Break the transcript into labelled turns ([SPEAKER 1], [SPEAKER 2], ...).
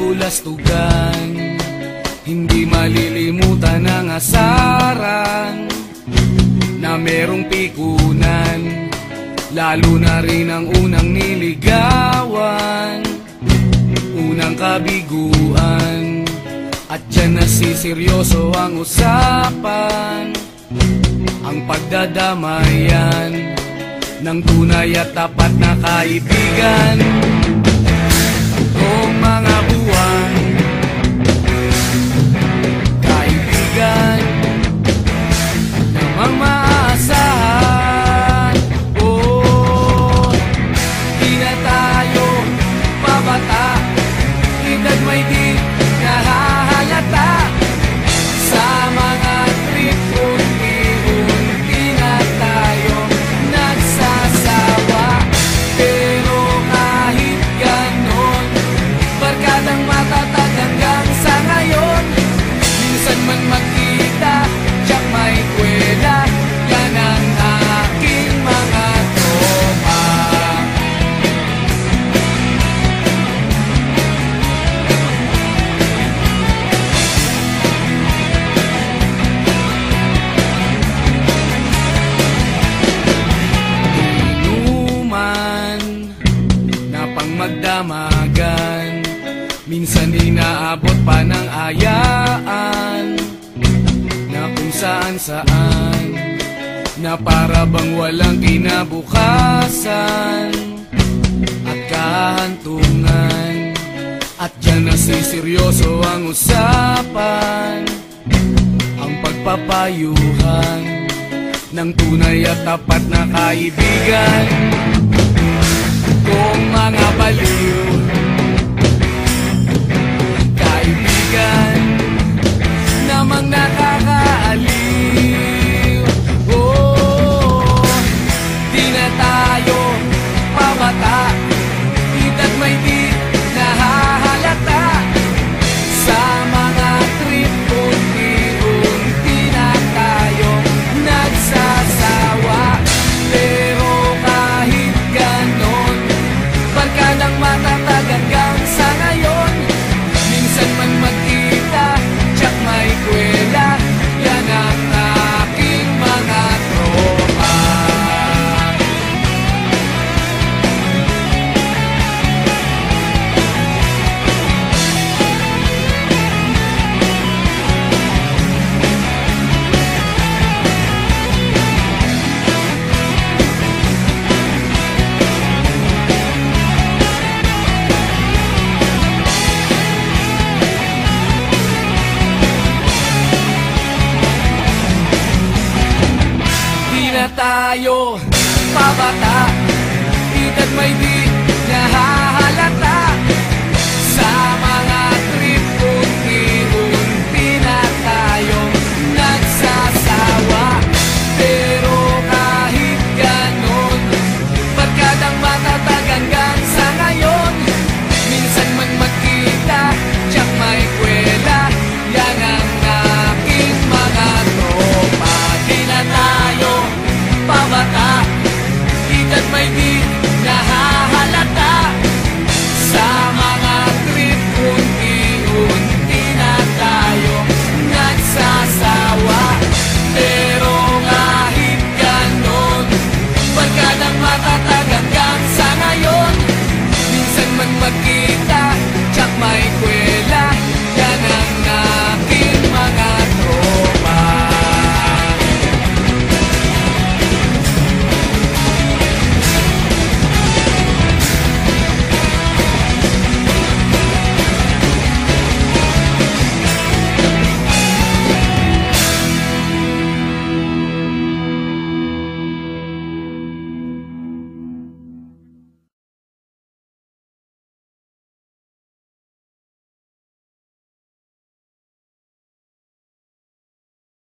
[SPEAKER 1] kabulastugan, hindi malilimutan ang asaran na merong pikunan, lalo na rin ang unang niligawan, unang kabiguan. At dyan nasiseryoso ang usapan, ang pagdadamayan ng tunay at tapat na kaibigan. Tatlong mga buwan, kaibigan namang maaasahan. Oh, di na tayo pabata, edad may di nahahalata. Sa mga trip unti-unti na tayo nagsasawa. Pero kahit ganon, barkadang matatag hanggang sa ngayon. Minsan man magkita, tiyak may kwela, yan ang aking mga tropa. Inuman na pang magdamagan, minsan inaabot pa ng ayaan, na kung saan-saan, na para bang walang kinabukasan at kahantungan. At dyan nasiseryoso ang usapan, ang pagpapayuhan ng tunay at tapat na kaibigan. Kung mga baliw, kaibigan namang nakakaaliw. Oh, di na tayo pabata, edad may di nahahalata. Sa mga trip unti-unti na tayo nagsasawa. Pero kahit ganon, barkadang matatag hanggang sa ngayon. Minsan man magkita, tiyak may kwela, yan ang aking mga tropa. Di na tayo pabata, edad may di